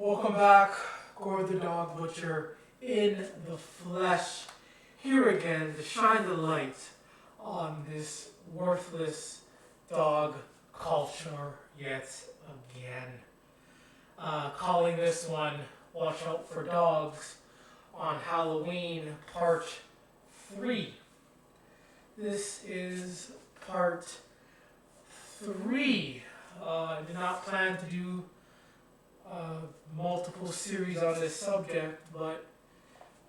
Welcome back, Gord the Dog Butcher in the flesh. Here again to shine the light on this worthless dog culture yet again. Calling this one Watch Out for Dogs on Halloween Part 3. This is Part 3. I did not plan to do multiple series on this subject, but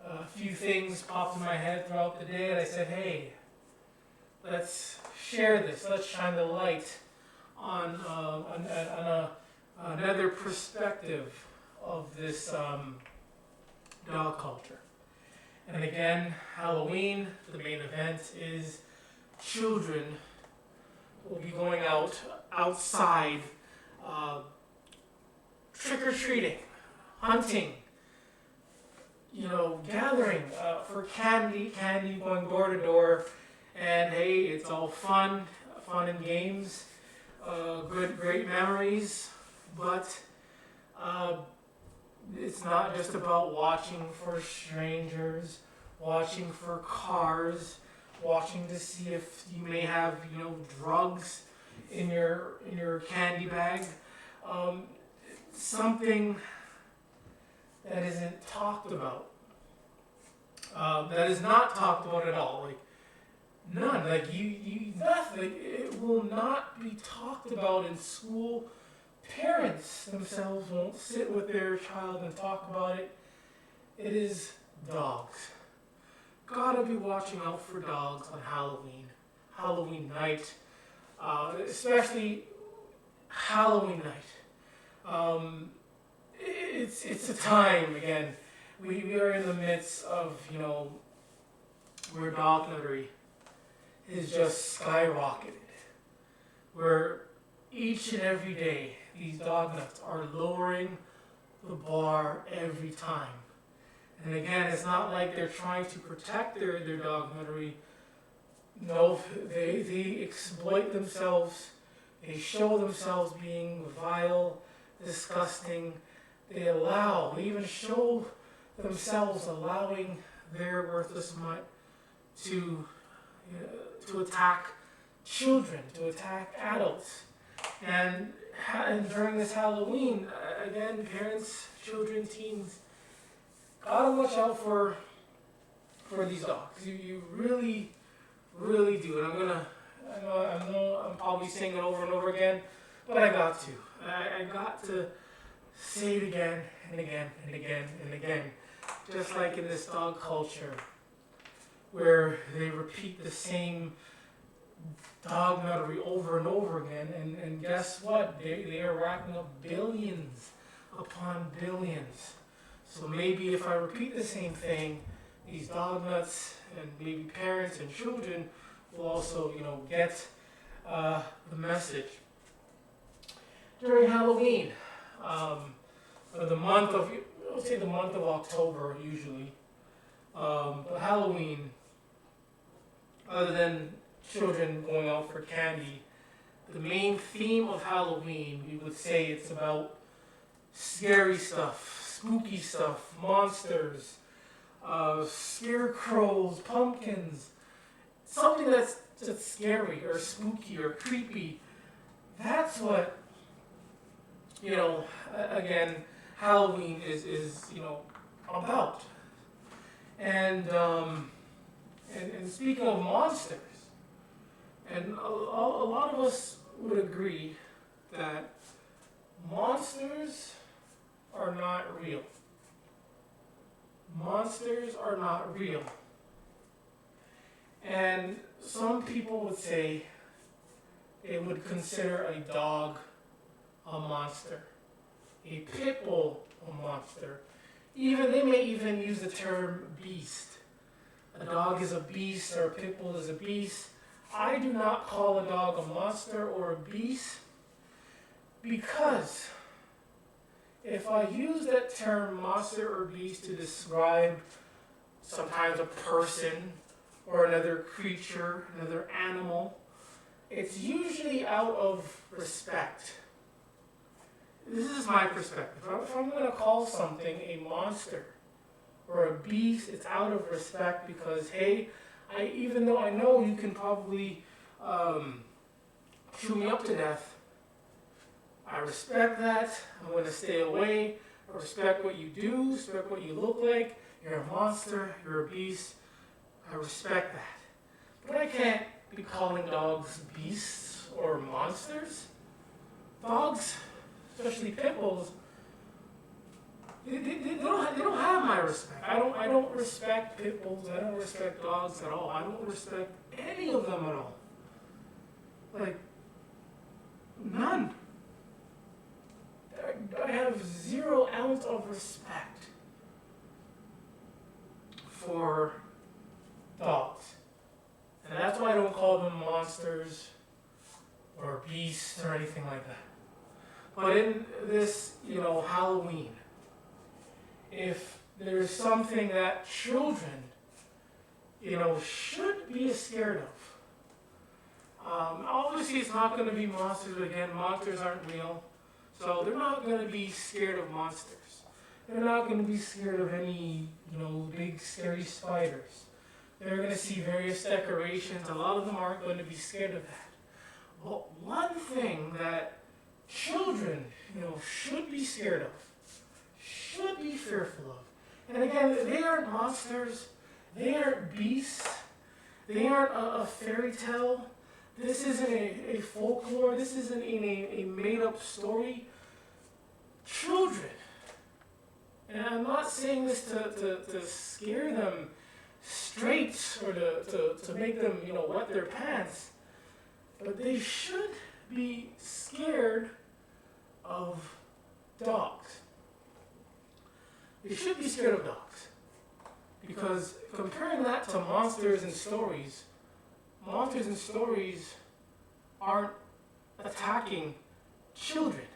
a few things popped in my head throughout the day, and I said, hey, let's share this. Let's shine the light on another perspective of this dog culture. And again, Halloween, the main event is children will be going outside, trick-or-treating, hunting, gathering for candy, going door to door, and hey, it's all fun and games, great memories, but it's not just about watching for strangers, watching for cars, watching to see if you may have, drugs in your candy bag. Something that isn't talked about. That is not talked about at all. Like none. Like nothing. It will not be talked about in school. Parents themselves won't sit with their child and talk about it. It is dogs. Gotta be watching out for dogs on Halloween night, especially Halloween night. It's a time again. We are in the midst of where dognuts is just skyrocketed. Where each and every day these dognuts are lowering the bar every time. And again, it's not like they're trying to protect their dognuts. No, they exploit themselves. They show themselves being vile, disgusting. They even show themselves allowing their worthless mutt to attack children, to attack adults. And during this Halloween, again, parents, children, teens, gotta watch out for these dogs. You really, really do. And I know I'm probably saying it over and over again, but I got to. I got to say it again and again and again and again. Just like in this dog culture, where they repeat the same dog nuttery over and over again, and guess what? They are racking up billions upon billions. So maybe if I repeat the same thing, these dog nuts and maybe parents and children will also, get the message. During Halloween, the month of October usually, but Halloween, other than children going out for candy, the main theme of Halloween, we would say it's about scary stuff, spooky stuff, monsters, scarecrows, pumpkins, something that's just scary or spooky or creepy. That's what, again, Halloween is about. And speaking of monsters, and a lot of us would agree that monsters are not real. Monsters are not real. And some people would say they would consider a dog a monster, a pit bull a monster. They may even use the term beast. A dog is a beast or a pit bull is a beast. I do not call a dog a monster or a beast because if I use that term monster or beast to describe sometimes a person or another creature, another animal, it's usually out of respect. this is my perspective. If I'm going to call something a monster or a beast, it's out of respect because, hey, even though I know you can probably chew me up to death, I respect that. I'm going to stay away. I respect what you do, respect what you look like. You're a monster, you're a beast. I respect that. But I can't be calling dogs beasts or monsters. Dogs, especially pit bulls, they don't have my respect. I don't respect pit bulls. I don't respect dogs at all. I don't respect any of them at all. Like, none. I have 0 ounce of respect for dogs. And that's why I don't call them monsters or beasts or anything like that. But in this, Halloween, if there's something that children, should be scared of. Obviously, it's not going to be monsters. Again, monsters aren't real. So they're not going to be scared of monsters. They're not going to be scared of any, big scary spiders. They're going to see various decorations. A lot of them aren't going to be scared of that. But one thing that children, should be scared of, should be fearful of. And again, they aren't monsters. They aren't beasts. They aren't a fairy tale. This isn't a folklore. This isn't a made-up story. Children. And I'm not saying this to scare them straight or to make them, wet their pants. But they should be scared of dogs. They should be scared of dogs. Because comparing that to monsters and stories aren't attacking children.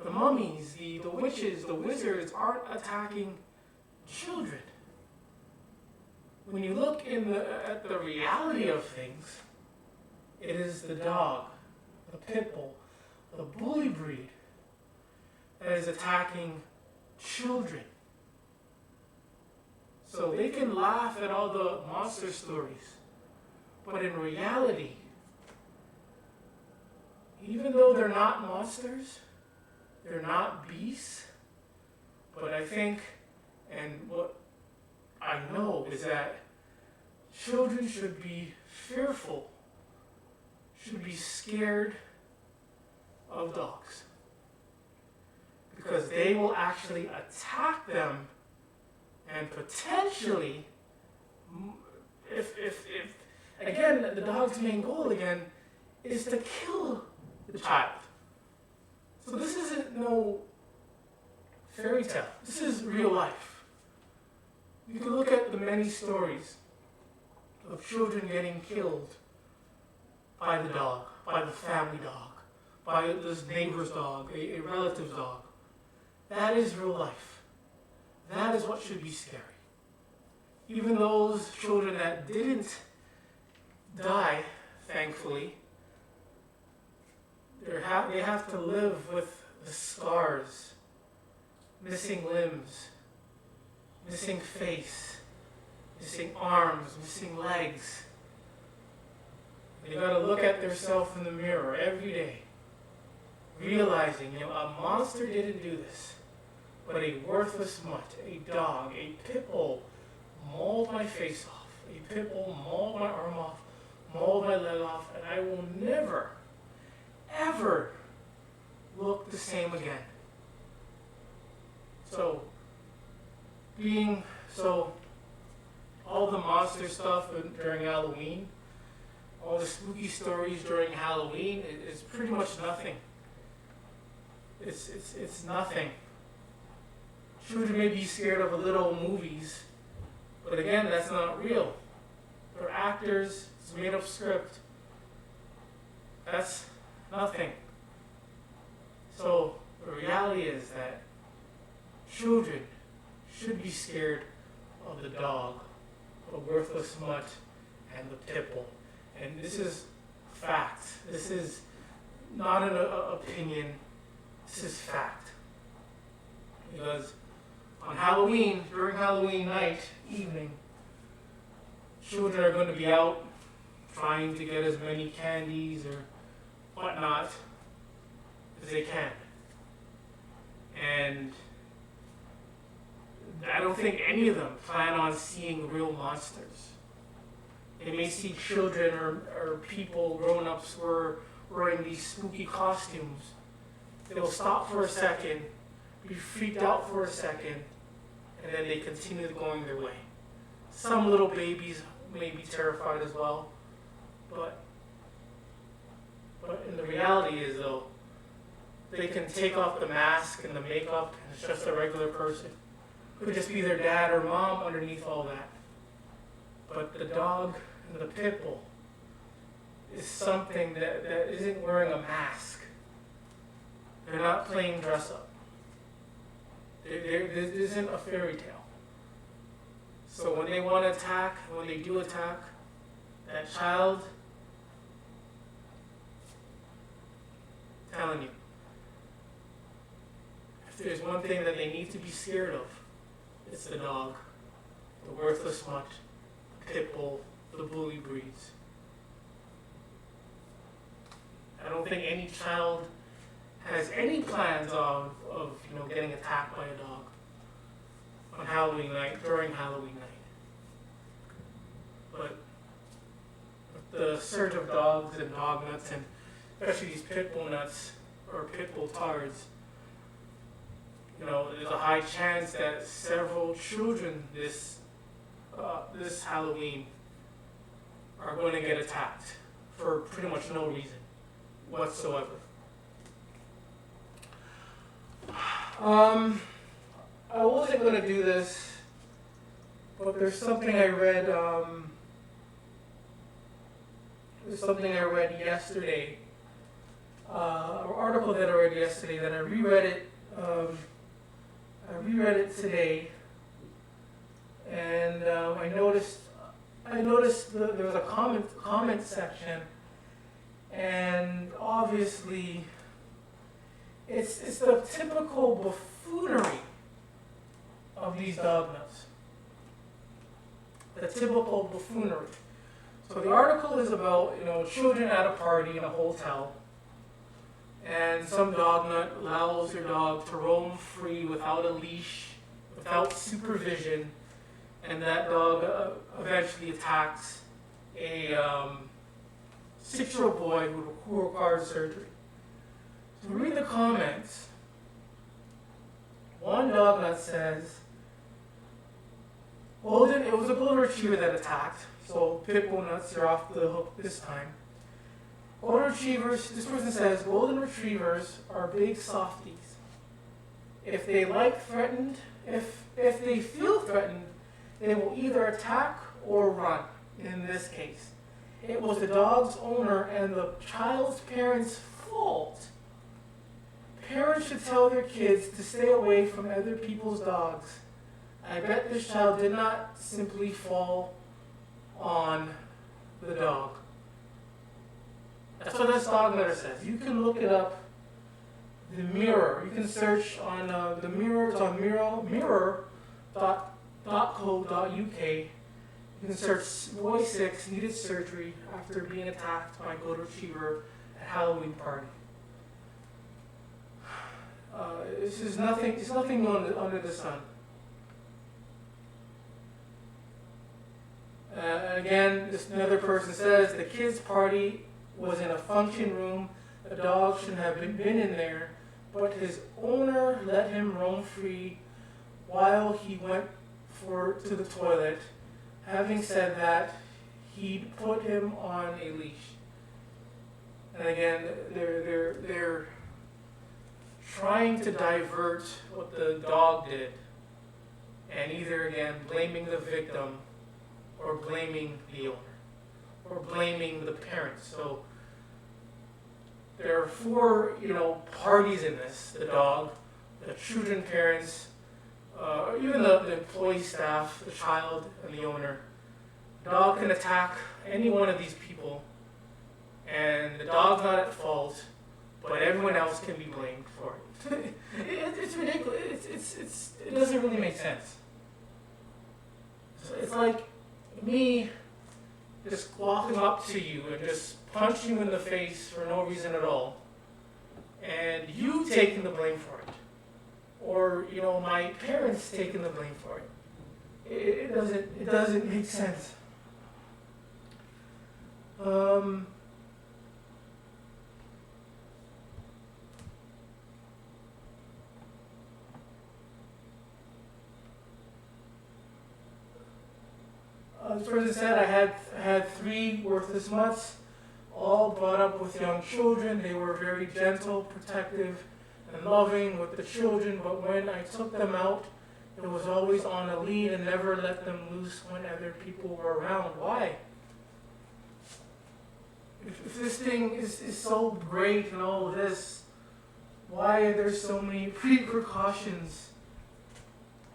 The mummies, the witches, the wizards aren't attacking children. When you look at the reality of things, it is the dog, the pit bull, the bully breed that is attacking children. So they can laugh at all the monster stories, but in reality, even though they're not monsters, they're not beasts, but I think, and what I know is that children should be fearful, should be scared of dogs. Because they will actually attack them and potentially, if again, the dog's main goal again is to kill the child. So this isn't no fairy tale. This is real life. You can look at the many stories of children getting killed by the dog, by the family dog, by this neighbor's dog, a relative's dog. That is real life. That is what should be scary. Even those children that didn't die, thankfully, they have to live with the scars, missing limbs, missing face, missing arms, missing legs. They gotta look at themselves in the mirror every day, realizing, a monster didn't do this, but a worthless mutt, a dog, a pit bull mauled my face off, a pit bull mauled my arm off, mauled my leg off, and I will never, ever look the same again. So, all the monster stuff during Halloween, all the spooky stories during Halloween, is pretty much nothing. It's nothing. Children may be scared of little movies, but again, that's not real. They're actors, it's a made-up script. That's nothing. So the reality is that children should be scared of the dog, the worthless mutt, and the pit bull. And this is fact. This is not an opinion. This is fact. Because on Halloween, during Halloween night, evening, children are going to be out trying to get as many candies or whatnot as they can. And I don't think any of them plan on seeing real monsters. They may see children or people, grown-ups, who are wearing these spooky costumes. They'll stop for a second, be freaked out for a second, and then they continue going their way. Some little babies may be terrified as well, but in the reality is, though, they can take off the mask and the makeup, and it's just a regular person. It could just be their dad or mom underneath all that. But the dog and the pit bull is something that isn't wearing a mask. They're not playing dress up. This isn't a fairy tale. So when they want to attack, when they do attack, that child, I'm telling you, if there's one thing that they need to be scared of, it's the dog, the worthless mutt, the pit bull, the bully breeds. I don't think any child has any plans of getting attacked by a dog on Halloween night, during Halloween night. But with the surge of dogs and dog nuts, and especially these pit bull nuts or pit bull tards, there's a high chance that several children this Halloween are going to get attacked for pretty much no reason whatsoever. I wasn't going to do this, but there's something I read. There's something I read yesterday. An article that I read yesterday. That I reread it. I reread it today, and I noticed there was a comment section, and obviously it's the typical buffoonery of these dog nuts. The typical buffoonery. So the article is about children at a party in a hotel, and some dog nut allows their dog to roam free without a leash, without supervision, and that dog eventually attacks a 6-year-old boy who requires surgery. So read the comments. One dog nut says, it was a golden retriever that attacked, so pit bull nuts, you're off the hook this time. Golden retrievers, this person says, golden retrievers are big softies. If they feel threatened, they will either attack or run. In this case, it was the dog's owner and the child's parents' fault. Parents should tell their kids to stay away from other people's dogs. I bet this child did not simply fall on the dog. That's what this dog letter says. You can look it up. The Mirror. You can search on the Mirror. It's on mirror.co.uk. You can search boy 6 needed surgery after being attacked by a golden retriever at Halloween party. This is nothing. It's nothing under the sun. Again, another person says the kids' party was in a function room. The dog shouldn't have been in there, but his owner let him roam free while he went to the toilet. Having said that, he put him on a leash. And again, they're trying to divert what the dog did, and either again blaming the victim or blaming the owner or blaming the parents. So there are 4 parties in this: the dog, the children, parents, even the employee staff, the child, and the owner. The dog can attack any one of these people, and the dog's not at fault, but everyone else can be blamed for it. It's ridiculous. It doesn't really make sense. It's like me just walking up to you and just punching you in the face for no reason at all, and you taking the blame for it, or my parents taking the blame for it. It doesn't make sense. As person said, I had 3 worthless mutts, all brought up with young children. They were very gentle, protective, and loving with the children, but when I took them out, it was always on a lead and never let them loose when other people were around. Why? If this thing is so great and all of this, why are there so many precautions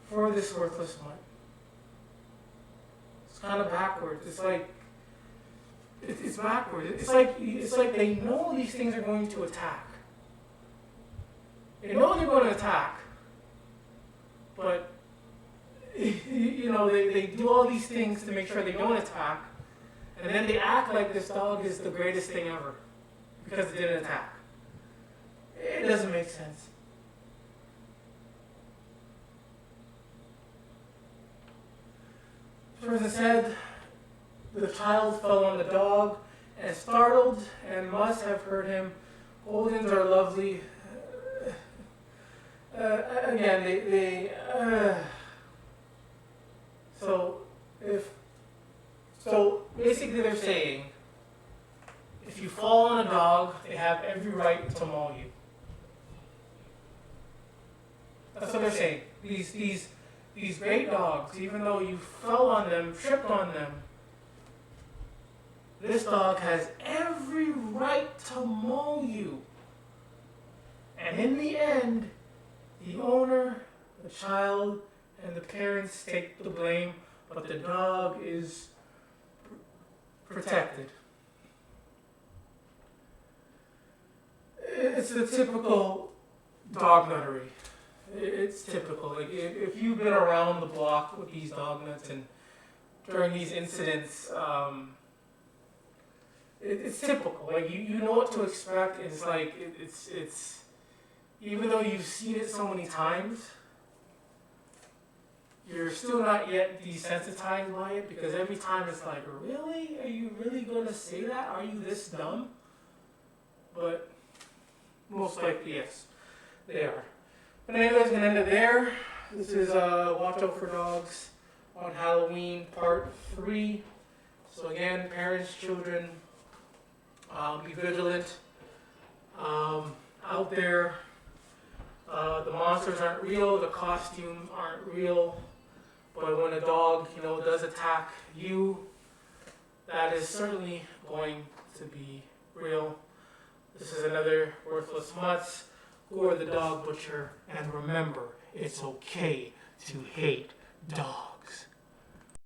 for this worthless mutt? It's kind of backwards. It's like it's backwards. It's like they know these things are going to attack. They know they're going to attack, but they do all these things to make sure they don't attack, and then they act like this dog is the greatest thing ever because it didn't attack. It doesn't make sense. The person said the child fell on the dog and startled and must have hurt him. Goldens are lovely. Again, so basically they're saying if you fall on a dog, they have every right to maul you. That's what they're saying. These great dogs, even though you fell on them, tripped on them, this dog has every right to maul you. And in the end, the owner, the child, and the parents take the blame, but the dog is protected. It's the typical dognuttery. It's typical. Like if you've been around the block with these dognuts and during these incidents, it's typical. Like you know what to expect. It's like it's even though you've seen it so many times, you're still not yet desensitized by it because every time it's like, really? Are you really going to say that? Are you this dumb? But most likely, yes, they are. But anyways, I'm going to end it there. This is Watch Out for Dogs on Halloween Part 3. So again, parents, children, be vigilant out there. The monsters aren't real, the costumes aren't real, but when a dog, does attack you, that is certainly going to be real. This is another Worthless Mutts. Gore the Dog Butcher, and remember, it's okay to hate dogs.